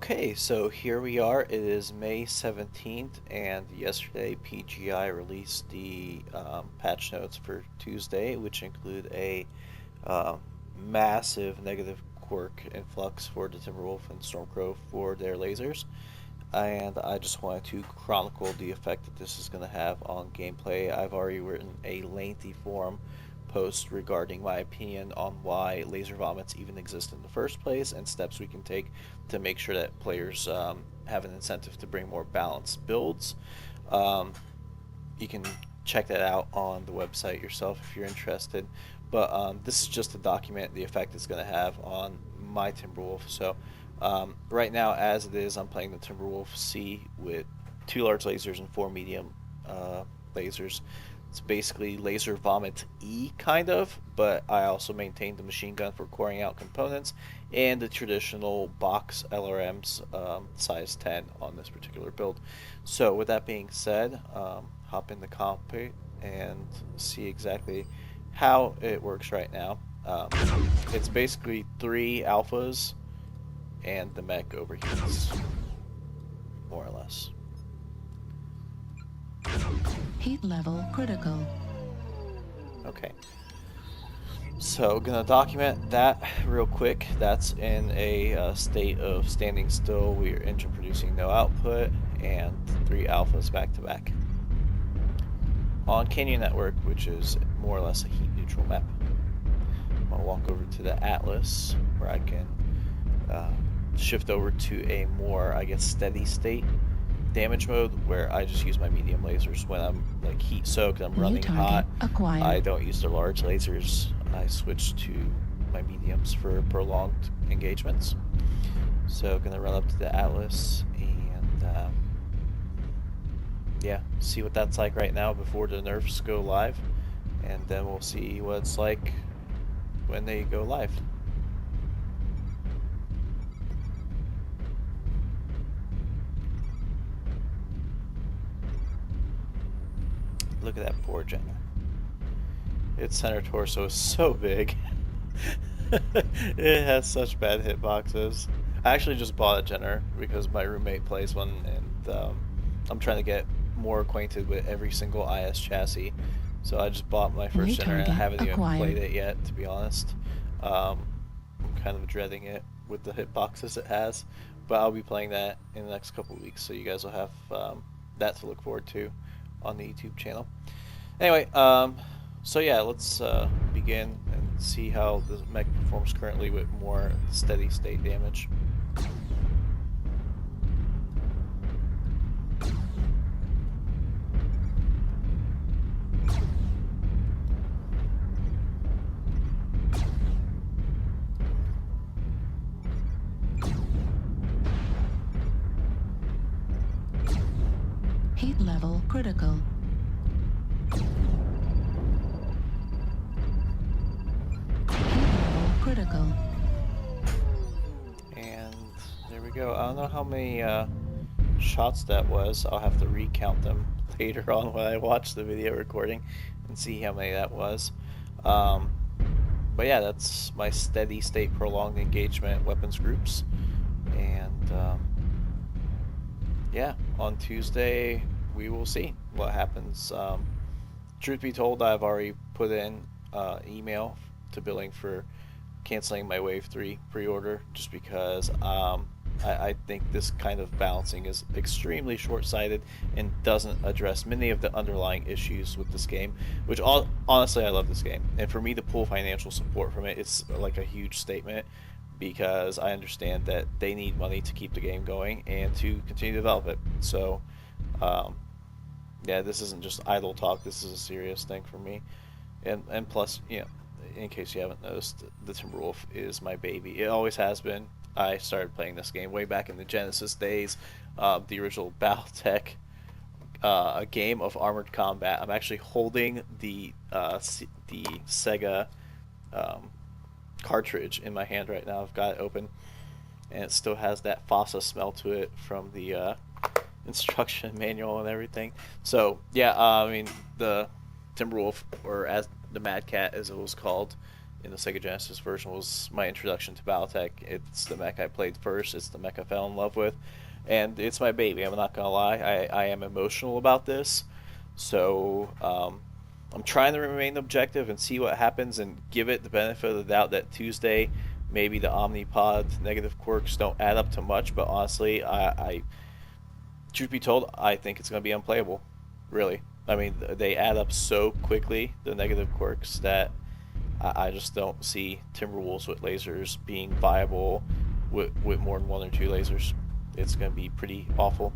Okay, so here we are. It is May 17th, and yesterday PGI released the patch notes for Tuesday, which include a uh, massive negative quirk influx for the Timberwolf and Stormcrow for their lasers. And I just wanted to chronicle the effect that this is going to have on gameplay. I've already written a lengthy forum post regarding my opinion on why laser vomits even exist in the first place and steps we can take to make sure that players have an incentive to bring more balanced builds. Um, you can check that out on the website yourself if you're interested. But this is just to document the effect it's going to have on my Timberwolf. So right now, as it is, I'm playing the Timberwolf C with 2 large lasers and 4 medium lasers. It's basically laser vomit E kind of, but I also maintain the machine gun for coring out components and the traditional box LRMs size 10 on this particular build. So with that being said, hop in the cockpit and see exactly how it works right now. It's basically 3 alphas and the mech overheats, more or less. Heat level critical. Okay. So, gonna document that real quick. That's in a state of standing still. We are engine producing no output, and 3 alphas back to back. On Canyon Network, which is more or less a heat neutral map. I'm gonna walk over to the Atlas, where I can shift over to a more, I guess, steady state damage mode, where I just use my medium lasers when I'm like heat soaked, I'm running hot. Acquired. I don't use the large lasers. I switch to my mediums for prolonged engagements. So gonna run up to the Atlas and yeah, see what that's like right now before the Nerfs go live, and then we'll see what it's like when they go live. Look at that poor Jenna. Its center torso is so big. It has such bad hitboxes. I actually just bought a Jenner because my roommate plays one, and I'm trying to get more acquainted with every single IS chassis. So I just bought my first Jenner, and I haven't even played it yet, to be honest. I'm kind of dreading it with the hitboxes it has, but I'll be playing that in the next couple of weeks, so you guys will have that to look forward to on the YouTube channel. Anyway, so yeah, let's begin and see how the mech performs currently with more steady state damage. Heat level critical. Critical. And there we go. I don't know how many shots that was. I'll have to recount them later on when I watch the video recording and see how many that was. But yeah, that's my steady state prolonged engagement weapons groups. And yeah, on Tuesday we will see what happens. Truth be told, I've already put in email to billing for canceling my Wave 3 pre-order just because I think this kind of balancing is extremely short-sighted and doesn't address many of the underlying issues with this game, which honestly I love this game. And for me to pull financial support from it, it's like a huge statement because I understand that they need money to keep the game going and to continue to develop it. So yeah, this isn't just idle talk, this is a serious thing for me. And plus, you know, in case you haven't noticed, the Timberwolf is my baby. It always has been. I started playing this game way back in the Genesis days, the original Battletech game of Armored Combat. I'm actually holding the Sega cartridge in my hand right now. I've got it open, and it still has that FOSSA smell to it from the instruction manual and everything. So yeah, I mean the Timberwolf, or as the Mad Cat as it was called, in the Sega Genesis version was my introduction to Battletech. It's the mech I played first. It's the mech I fell in love with, and it's my baby. I'm not gonna lie. I am emotional about this, so I'm trying to remain objective and see what happens and give it the benefit of the doubt that Tuesday maybe the Omnipod negative quirks don't add up to much. But honestly, I truth be told, I think it's gonna be unplayable. Really. I mean, they add up so quickly, the negative quirks, that I just don't see Timberwolves with lasers being viable with more than 1 or 2 lasers. It's going to be pretty awful.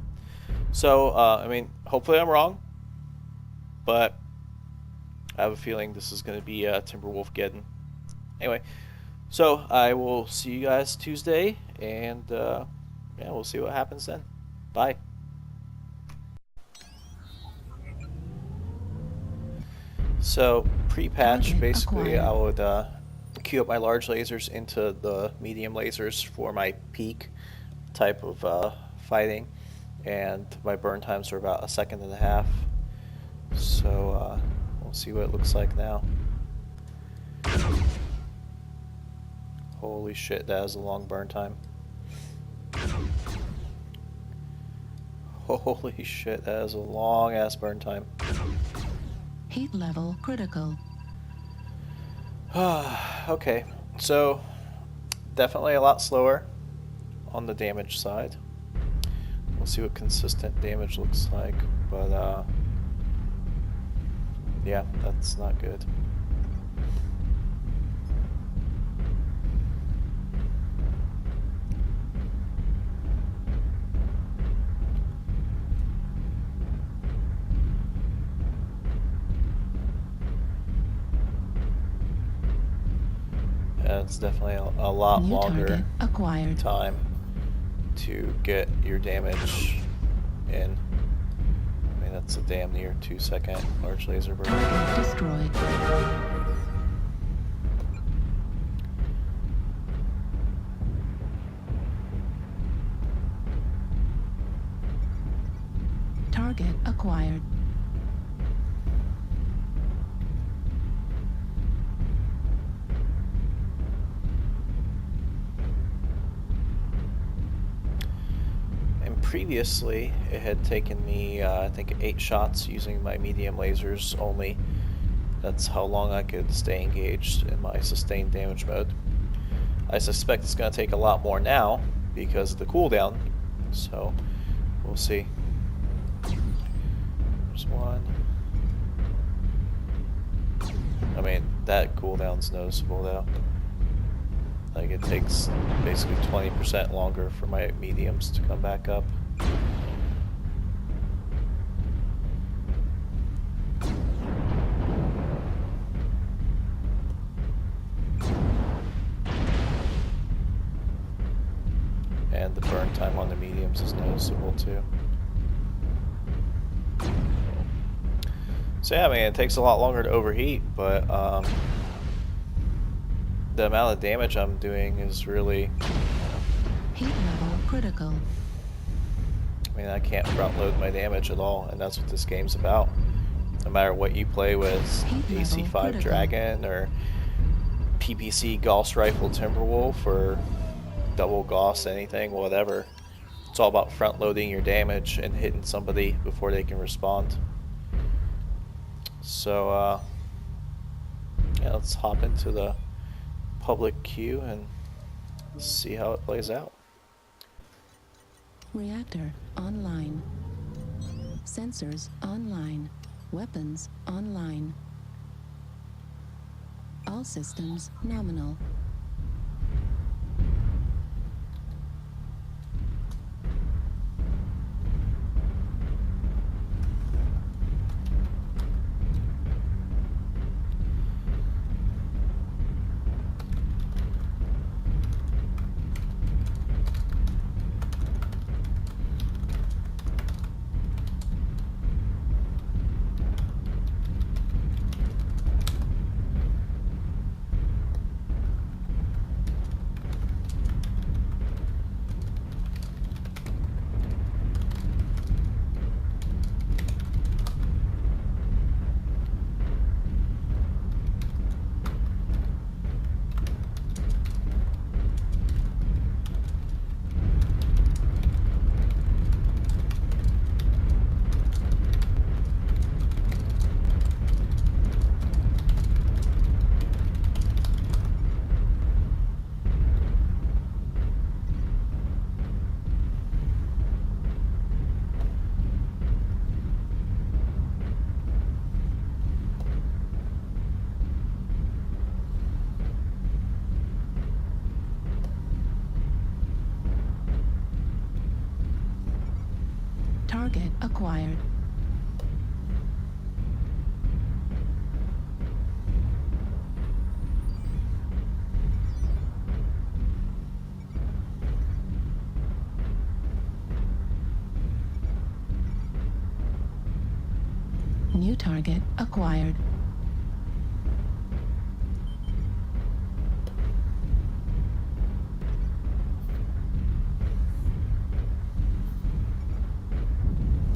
So, I mean, hopefully I'm wrong, but I have a feeling this is going to be Timberwolf Geddon. Anyway, so I will see you guys Tuesday, and yeah, we'll see what happens then. Bye. So pre-patch, basically, I would queue up my large lasers into the medium lasers for my peak type of fighting, and my burn times are about 1.5 seconds. So we'll see what it looks like now. Holy shit, that is a long burn time. Holy shit, that is a long ass burn time. Heat level critical. Okay, so definitely a lot slower on the damage side. We'll see what consistent damage looks like, but yeah, that's not good. It's definitely a lot New longer target acquired. time to get your damage in. I mean, that's a damn near 2-second large laser burn. Target destroyed. Target acquired. Previously, it had taken me, I think, 8 shots using my medium lasers only. That's how long I could stay engaged in my sustained damage mode. I suspect it's going to take a lot more now because of the cooldown, so we'll see. There's one. I mean, that cooldown's noticeable though. Like, it takes basically 20% longer for my mediums to come back up. And the burn time on the mediums is noticeable too. So yeah, I mean, it takes a lot longer to overheat, but the amount of damage I'm doing is really... Heat level critical. I mean, I can't front load my damage at all, and that's what this game's about. No matter what you play with, AC5 Dragon or PPC Gauss Rifle Timberwolf or double Gauss anything, whatever. It's all about front loading your damage and hitting somebody before they can respond. So, yeah, let's hop into the public queue and see how it plays out. Reactor online. Sensors online. Weapons online. All systems nominal. Target acquired. New target acquired.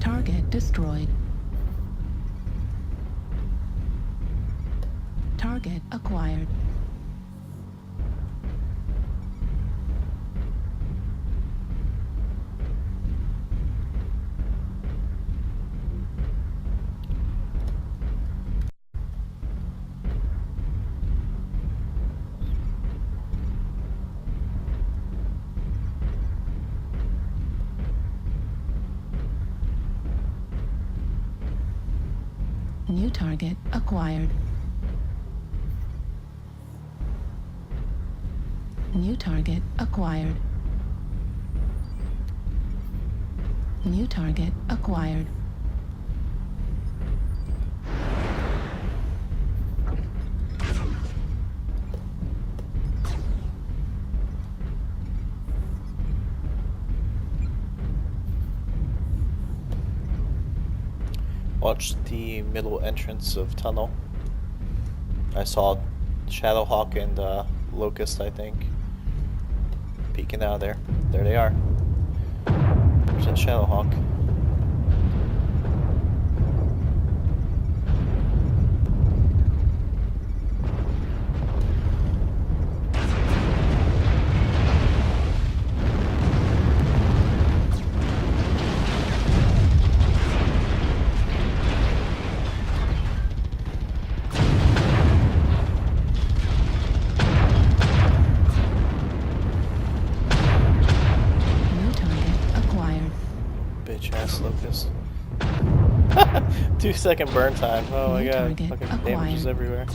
Target destroyed. Target acquired. New target acquired. New target acquired. New target acquired. Watch the middle entrance of tunnel. I saw Shadowhawk and Locust, I think, peeking out of there. There they are. There's that Shadowhawk. Locust. 2-second burn time. Oh my god. Fucking damages everywhere.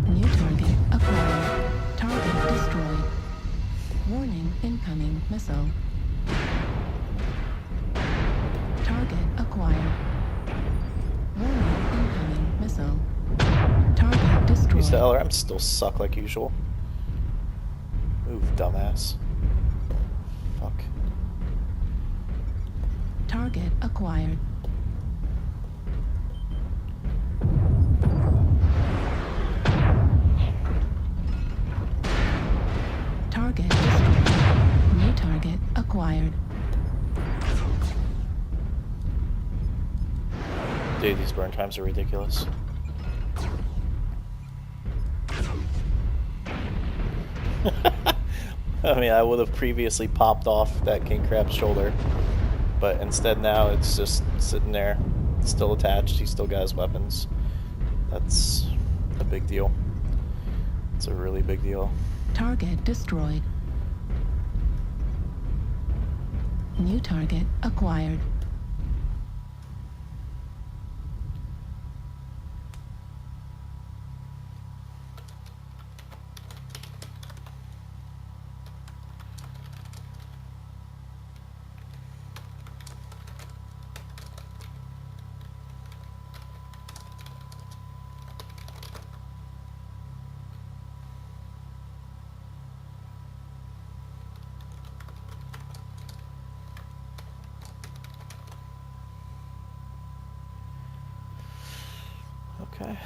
New target acquired. Target destroyed. Warning, incoming missile. Target acquired. Warning, incoming missile. Target destroyed. These LRMs still suck like usual. Move, dumbass. Fuck. Target acquired. Target destroyed. New target acquired. Dude, these burn times are ridiculous. I mean, I would have previously popped off that king crab's shoulder, but instead now it's just sitting there, still attached. He still got his weapons. That's a big deal. It's a really big deal. Target destroyed. New target acquired. Okay,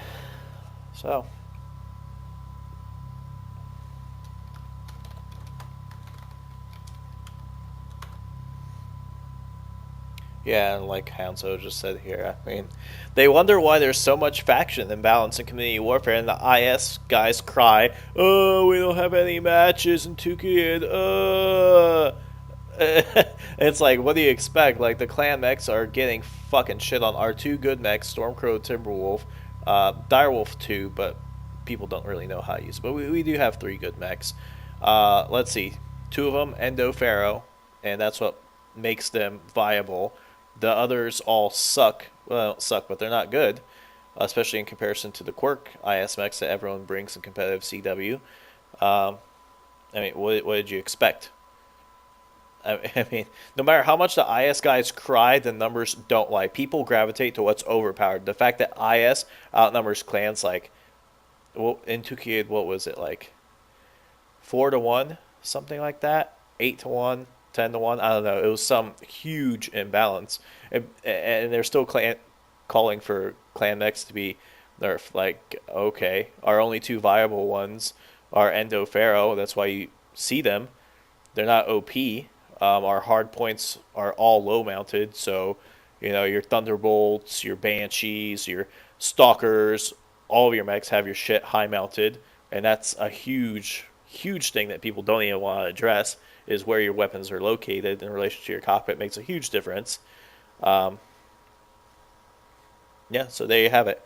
so yeah, and like Hanzo just said here, I mean, they wonder why there's so much faction imbalance in community warfare, and the IS guys cry, "Oh, we don't have any matches in 2K." It's like, what do you expect? Like, the clan mechs are getting fucking shit on. Our two good mechs, Stormcrow, Timberwolf, Direwolf 2, but people don't really know how to use it. But we do have 3 good mechs. Let's see. 2 of them, endo, ferro, and that's what makes them viable. The others all suck. Well, suck, but they're not good, especially in comparison to the Quirk IS mechs that everyone brings in competitive CW. I mean, what did you expect? I mean, no matter how much the IS guys cry, the numbers don't lie. People gravitate to what's overpowered. The fact that IS outnumbers clans like, well, in 2K, what was it like, 4-1, something like that, 8-1, 10-1. I don't know. It was some huge imbalance, and they're still calling for clan mechs to be nerfed. Like, okay, our only two viable ones are endo ferro. That's why you see them. They're not OP. Our hard points are all low mounted, so your thunderbolts, your banshees, your stalkers, all of your mechs have your shit high mounted, and that's a huge thing that people don't even want to address. Is where your weapons are located in relation to your cockpit makes a huge difference. Yeah, so there you have it.